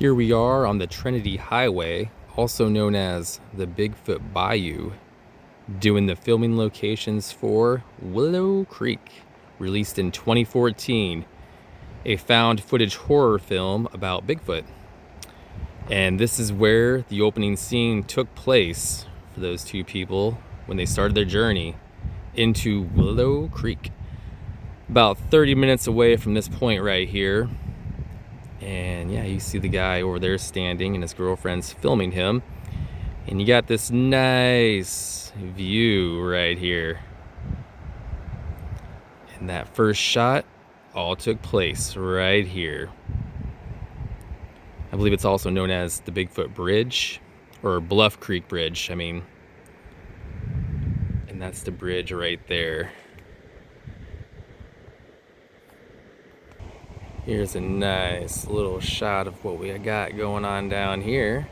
Here we are on the Trinity Highway, also known as the Bigfoot Bayou, doing the filming locations for Willow Creek, released in 2014, a found footage horror film about Bigfoot. And this is where the opening scene took place for those two people when they started their journey into Willow Creek. About 30 minutes away from this point right here. And yeah, you see the guy over there standing and his girlfriend's filming him. And you got this nice view right here. And that first shot all took place right here. I believe it's also known as the Bigfoot Bridge, or Bluff Creek Bridge, I mean. And that's the bridge right there. Here's a nice little shot of what we got going on down here.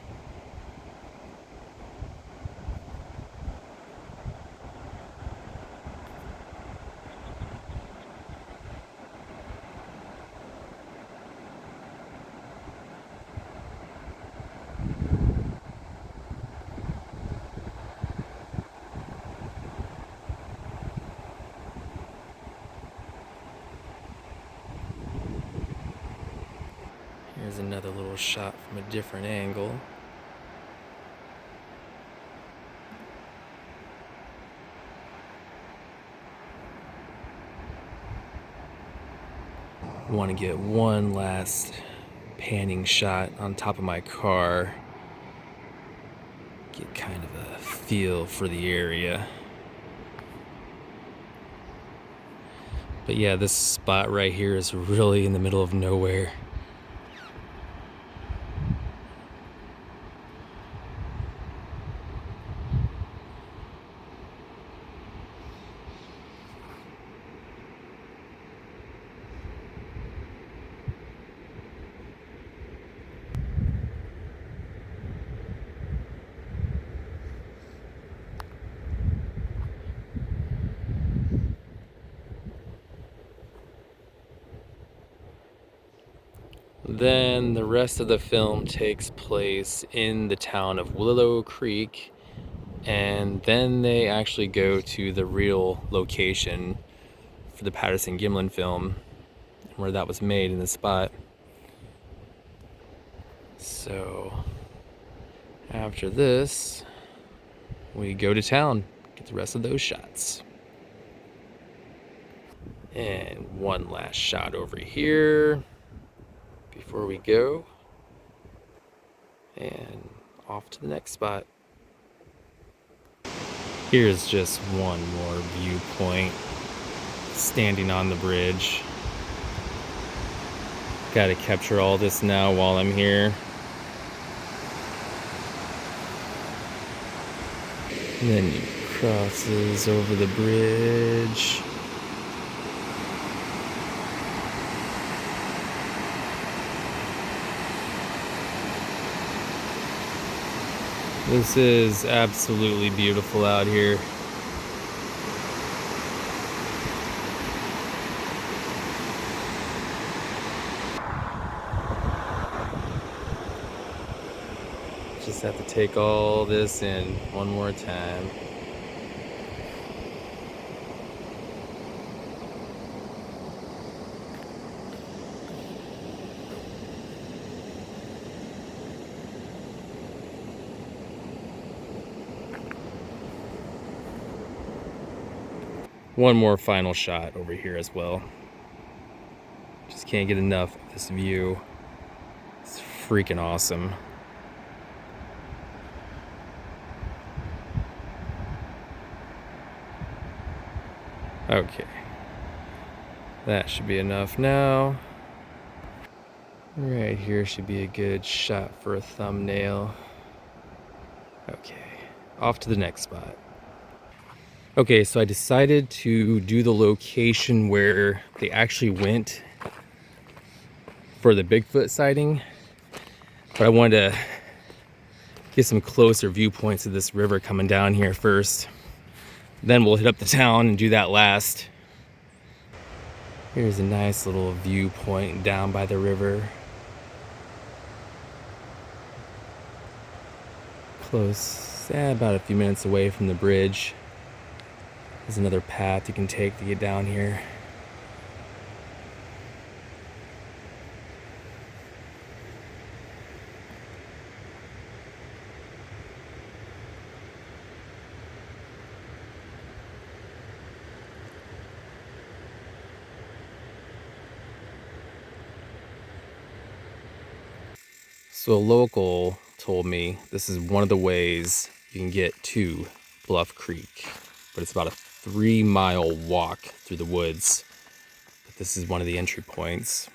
Here's another little shot from a different angle. I want to get one last panning shot on top of my car. Get kind of a feel for the area. But yeah, this spot right here is really in the middle of nowhere. Then the rest of the film takes place in the town of Willow Creek, and then they actually go to the real location for the Patterson-Gimlin film, where that was made in the spot. So after this, we go to town, get the rest of those shots. And one last shot over here before we go, and off to the next spot. Here's just one more viewpoint, standing on the bridge. Gotta capture all this now while I'm here. And then he crosses over the bridge. This is absolutely beautiful out here. Just have to take all this in one more time. One more final shot over here as well. Just can't get enough of this view. It's freaking awesome. Okay. That should be enough now. Right here should be a good shot for a thumbnail. Okay. Off to the next spot. Okay, so I decided to do the location where they actually went for the Bigfoot sighting, but I wanted to get some closer viewpoints of this river coming down here first. Then we'll hit up the town and do that last. Here's a nice little viewpoint down by the river. close, about a few minutes away from the bridge. There's another path you can take to get down here. So a local told me this is one of the ways you can get to Bluff Creek, but it's about a 3-mile walk through the woods. But this is one of the entry points.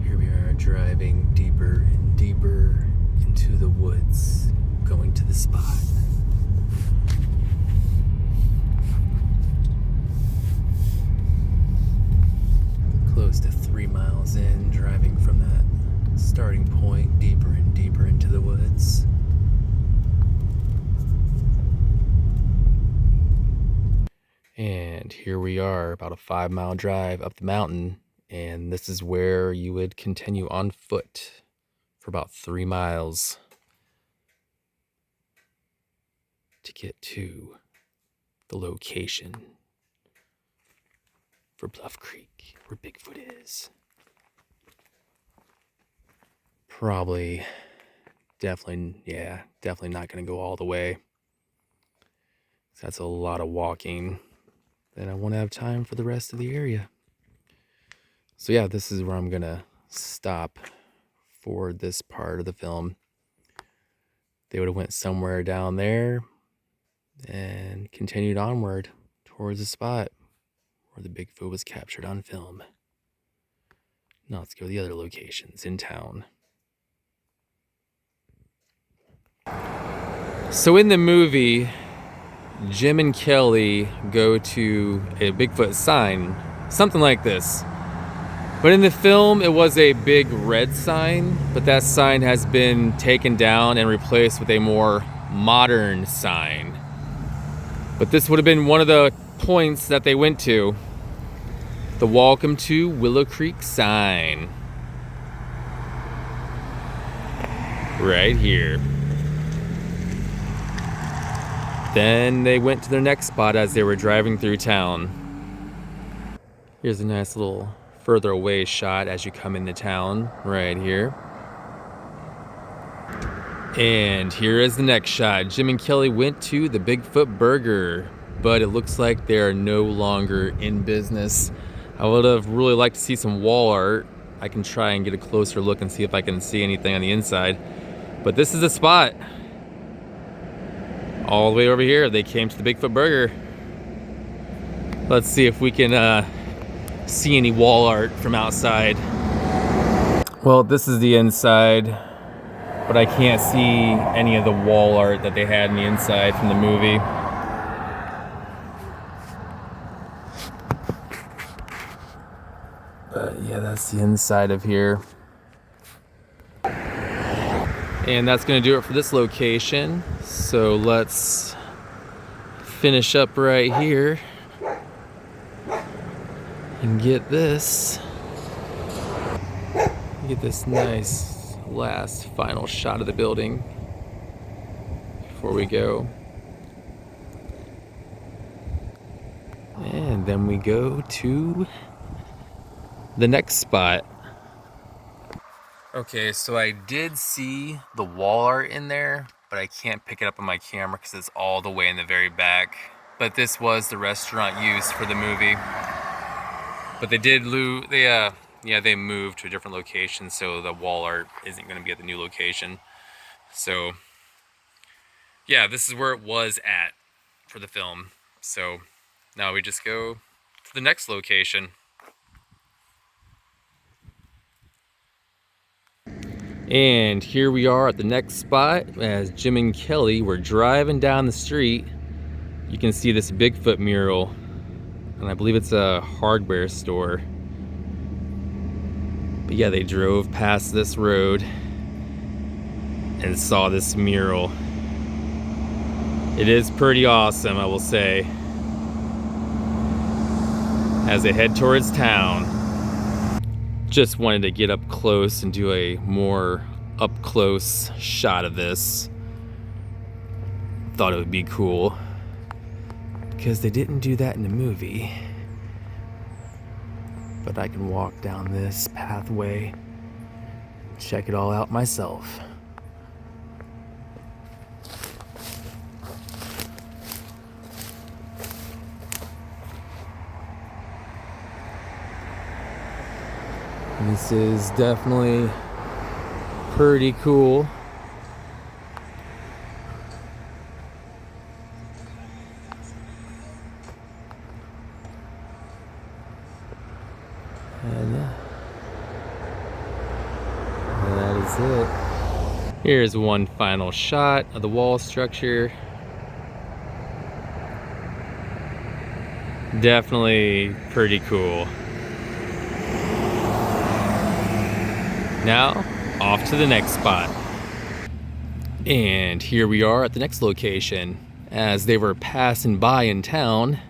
Here we are driving deeper and deeper into the woods, going to the spot. Close to 3 miles in, driving from that starting point deeper and deeper into the woods. And here we are, about a 5-mile drive up the mountain, and this is where you would continue on foot for about 3 miles to get to the location for Bluff Creek, where Bigfoot is. Definitely not going to go all the way. That's a lot of walking. Then I won't have time for the rest of the area. So yeah, this is where I'm going to stop for this part of the film. They would have went somewhere down there and continued onward towards the spot where the Bigfoot was captured on film. Now let's go to the other locations in town. So in the movie, Jim and Kelly go to a Bigfoot sign, something like this. But in the film, it was a big red sign, but that sign has been taken down and replaced with a more modern sign. But this would have been one of the points that they went to. The Welcome to Willow Creek sign. Right here. Then they went to their next spot as they were driving through town. Here's a nice little further away shot as you come into town, right here. And here is the next shot. Jim and Kelly went to the Bigfoot Burger, but it looks like they are no longer in business. I would have really liked to see some wall art. I can try and get a closer look and see if I can see anything on the inside. But this is the spot. All the way over here, they came to the Bigfoot Burger. Let's see if we can see any wall art from outside. Well, this is the inside, but I can't see any of the wall art that they had in the inside from the movie. But yeah, that's the inside of here. And that's going to do it for this location. So let's finish up right here and get this nice last final shot of the building before we go. And then we go to the next spot. Okay, so I did see the wall art in there, but I can't pick it up on my camera because it's all the way in the very back. But this was the restaurant used for the movie. But they did they moved to a different location, so the wall art isn't going to be at the new location. So yeah, this is where it was at for the film. So now we just go to the next location. And here we are at the next spot as Jim and Kelly were driving down the street. You can see this Bigfoot mural, and I believe it's a hardware store. But yeah, they drove past this road and saw this mural. It is pretty awesome, I will say, as they head towards town. Just wanted to get up close and do a more up close shot of this. Thought it would be cool because they didn't do that in the movie. But I can walk down this pathway, check it all out myself. This is definitely pretty cool. And yeah, that is it. Here's one final shot of the wall structure. Definitely pretty cool. Now, off to the next spot. And here we are at the next location. As they were passing by in town,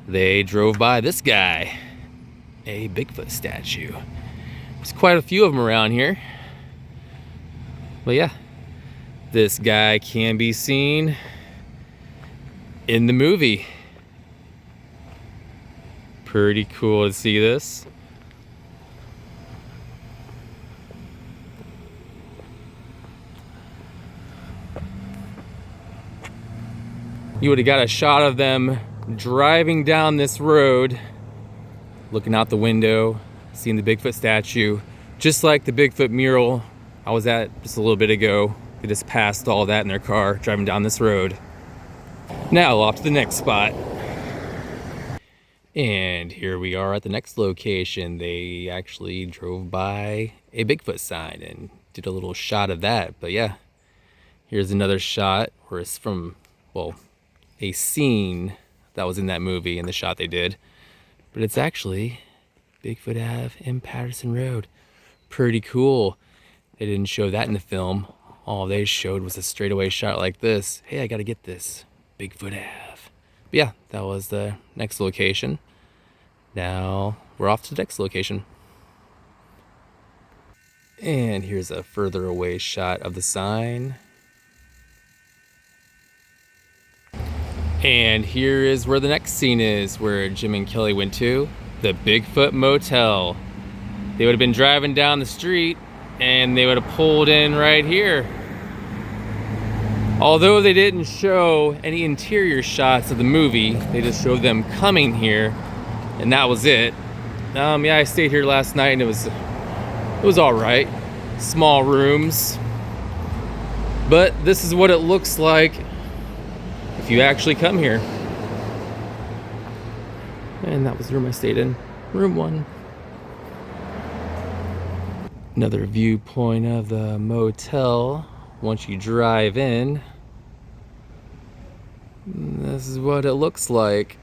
they drove by this guy, a Bigfoot statue. There's quite a few of them around here. But yeah, this guy can be seen in the movie. Pretty cool to see this. You would have got a shot of them driving down this road, looking out the window, seeing the Bigfoot statue, just like the Bigfoot mural I was at just a little bit ago. They just passed all that in their car, driving down this road. Now off to the next spot. And here we are at the next location. They actually drove by a Bigfoot sign and did a little shot of that. But yeah, here's another shot where it's from, well, a scene that was in that movie in the shot they did. But it's actually Bigfoot Ave and Patterson Road. Pretty cool. They didn't show that in the film. All they showed was a straightaway shot like this. Hey, I gotta get this. Bigfoot Ave. But yeah, that was the next location. Now we're off to the next location. And here's a further away shot of the sign. And here is where the next scene is, where Jim and Kelly went to, the Bigfoot Motel. They would have been driving down the street and they would have pulled in right here. Although they didn't show any interior shots of the movie, they just showed them coming here, and that was it. Yeah, I stayed here last night and it was all right. Small rooms, but this is what it looks like if you actually come here. And that was the room I stayed in, room 1. Another viewpoint of the motel. Once you drive in, this is what it looks like.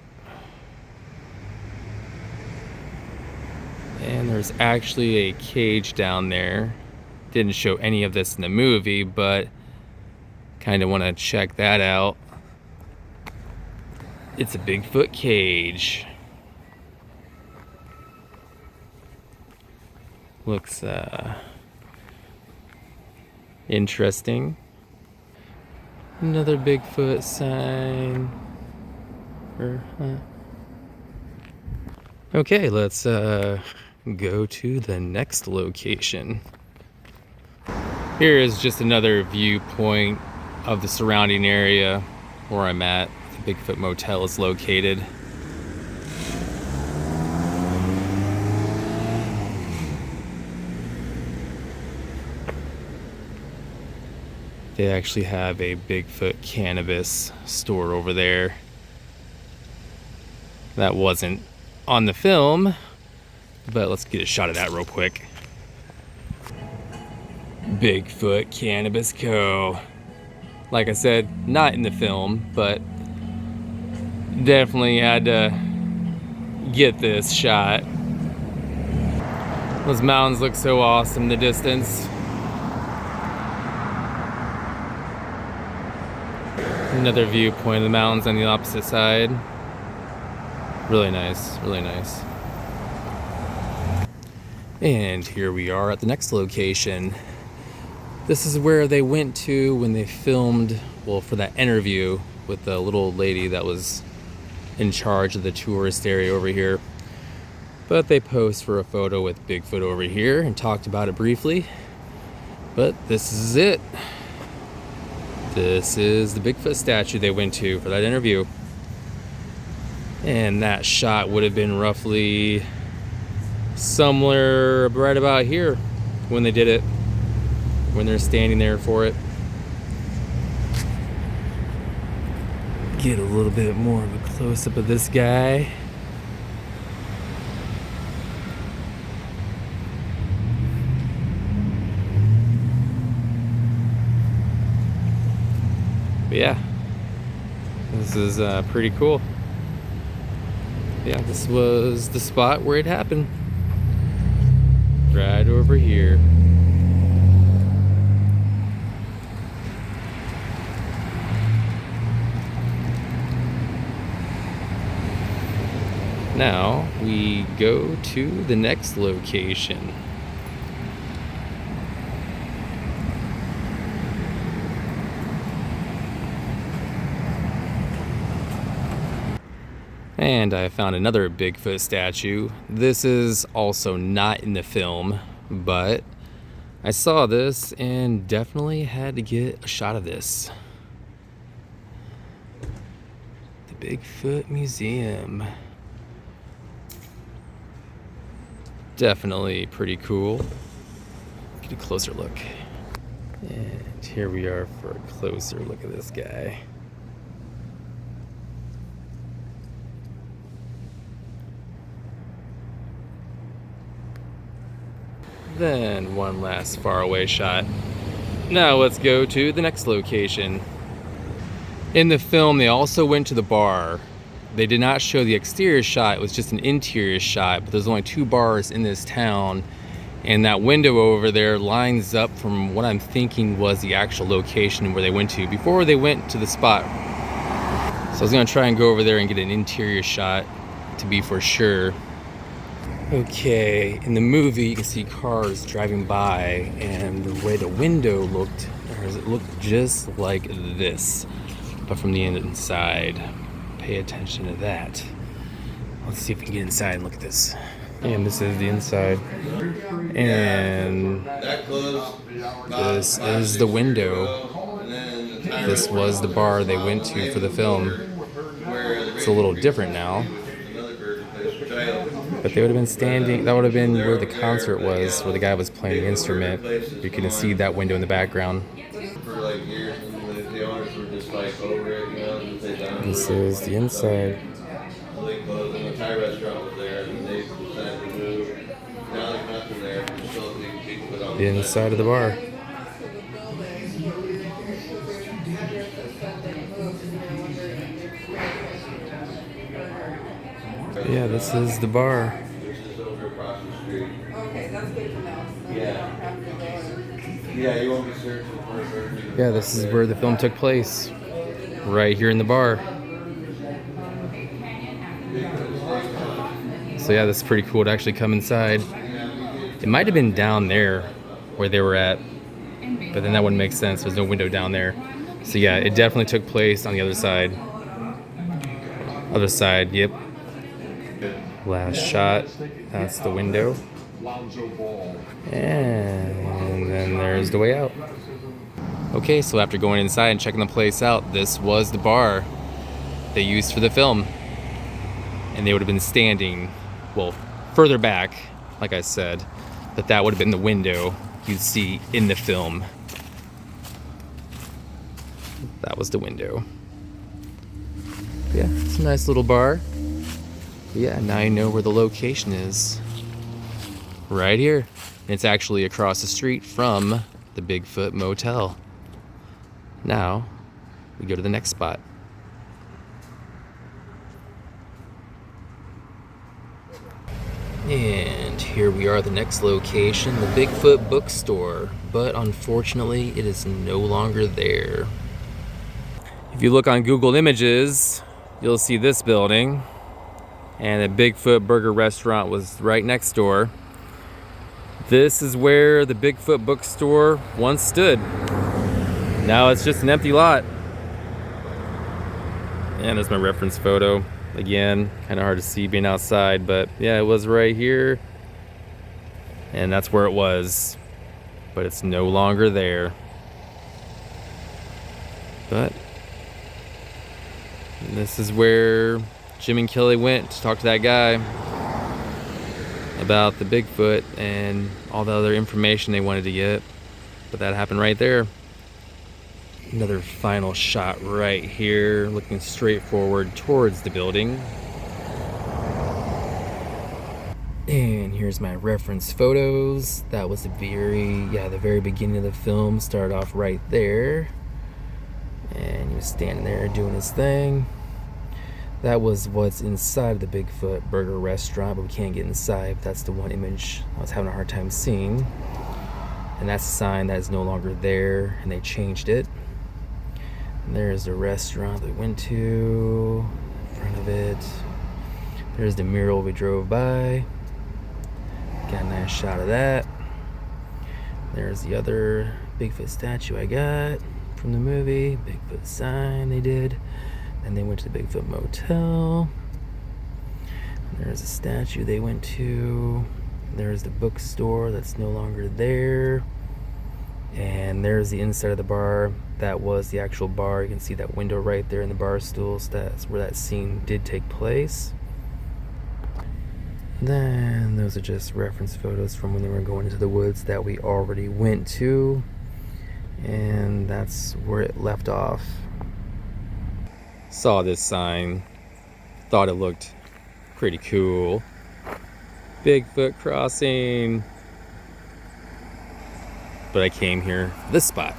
And there's actually a cage down there. Didn't show any of this in the movie, but kind of want to check that out. It's a Bigfoot cage. Looks interesting. Another Bigfoot sign. Okay, let's go to the next location. Here is just another viewpoint of the surrounding area where I'm at. The Bigfoot Motel is located. They actually have a Bigfoot cannabis store over there. That wasn't on the film, but let's get a shot of that real quick. Bigfoot Cannabis Co. Like I said, not in the film, but definitely had to get this shot. Those mountains look so awesome in the distance. Another viewpoint of the mountains on the opposite side. Really nice, really nice. And here we are at the next location. This is where they went to when they filmed, well, for that interview with the little lady that was in charge of the tourist area over here. But they posed for a photo with Bigfoot over here and talked about it briefly. But this is it. This is the Bigfoot statue they went to for that interview. And that shot would have been roughly somewhere right about here when they did it, when they're standing there for it. Get a little bit more of a close-up of this guy. But yeah, this is pretty cool. Yeah, this was the spot where it happened. Right over here. Now we go to the next location. And I found another Bigfoot statue. This is also not in the film, but I saw this and definitely had to get a shot of this. The Bigfoot Museum. Definitely pretty cool. Get a closer look. And here we are for a closer look at this guy. Then one last faraway shot. Now let's go to the next location. In the film, they also went to the bar. They did not show the exterior shot, it was just an interior shot, but there's only 2 bars in this town, and that window over there lines up from what I'm thinking was the actual location where they went to before they went to the spot. So I was gonna try and go over there and get an interior shot to be for sure. Okay, in the movie you can see cars driving by, and the way the window looked, it looked just like this, but from the inside. Pay attention to that. Let's see if we can get inside and look at this. And this is the inside. And this is the window. This was the bar they went to for the film. It's a little different now. But they would have been standing, that would have been where the concert was, where the guy was playing the instrument. You can see that window in the background. This is the inside. The inside of the bar. Yeah, this is the bar. Okay, that's good to know. Yeah, you won't be searching for Yeah, this is where the film took place. Right here in the bar. So yeah, this is pretty cool to actually come inside. It might have been down there where they were at, but then that wouldn't make sense. There's no window down there. So yeah, it definitely took place on the other side. Other side, yep. Last shot, that's the window. And then there's the way out. Okay, so after going inside and checking the place out, this was the bar they used for the film. And they would have been standing, well, further back, like I said, but that would have been the window you'd see in the film. That was the window. Yeah, it's a nice little bar. Yeah, now you know where the location is. Right here. And it's actually across the street from the Bigfoot Motel. Now, we go to the next spot. And here we are at the next location, the Bigfoot bookstore. But unfortunately, it is no longer there. If you look on Google Images, you'll see this building. And the Bigfoot Burger restaurant was right next door. This is where the Bigfoot bookstore once stood. Now it's just an empty lot. And there's my reference photo. Again, kind of hard to see being outside, but yeah, it was right here. And that's where it was. But it's no longer there. But this is where Jim and Kelly went to talk to that guy about the Bigfoot and all the other information they wanted to get. But that happened right there. Another final shot right here, looking straight forward towards the building. And here's my reference photos. That was the very beginning of the film. Started off right there. And he was standing there doing his thing. That was what's inside of the Bigfoot Burger restaurant, but we can't get inside. That's the one image I was having a hard time seeing. And that's a sign that is no longer there, and they changed it. And there's the restaurant that we went to, in front of it. There's the mural we drove by. Got a nice shot of that. There's the other Bigfoot statue I got from the movie. Bigfoot sign they did. And they went to the Bigfoot Motel. There's a statue they went to. There's the bookstore that's no longer there. And there's the inside of the bar. That was the actual bar. You can see that window right there in the bar stools. That's where that scene did take place. Then those are just reference photos from when they were going into the woods that we already went to. And that's where it left off. Saw this sign, thought it looked pretty cool. Bigfoot crossing. But I came here for this spot.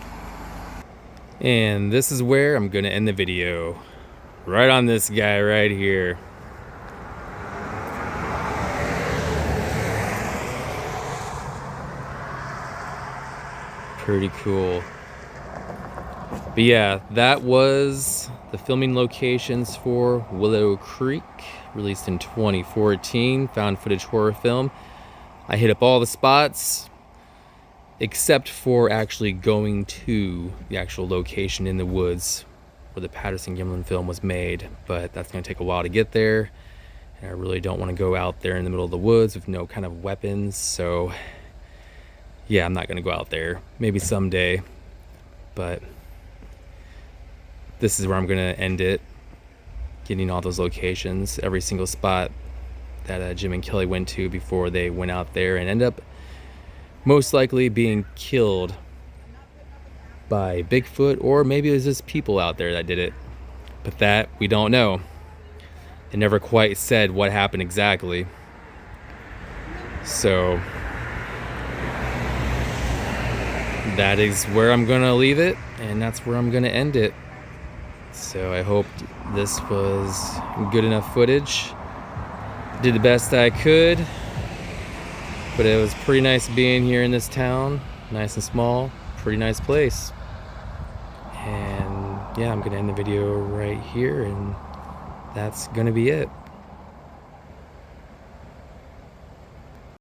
And this is where I'm gonna end the video. Right on this guy right here. Pretty cool. But yeah, that was the filming locations for Willow Creek, released in 2014, found footage horror film. I hit up all the spots, except for actually going to the actual location in the woods where the Patterson-Gimlin film was made, but that's gonna take a while to get there. And I really don't wanna go out there in the middle of the woods with no kind of weapons, so yeah, I'm not gonna go out there. Maybe someday, but this is where I'm gonna end it, getting all those locations, every single spot that Jim and Kelly went to before they went out there and end up most likely being killed by Bigfoot, or maybe it was just people out there that did it. But that we don't know. They never quite said what happened exactly. So that is where I'm gonna leave it, and that's where I'm gonna end it. So I hope this was good enough footage. Did the best I could, but it was pretty nice being here in this town. Nice and small, pretty nice place. And yeah, I'm gonna end the video right here, and that's gonna be it.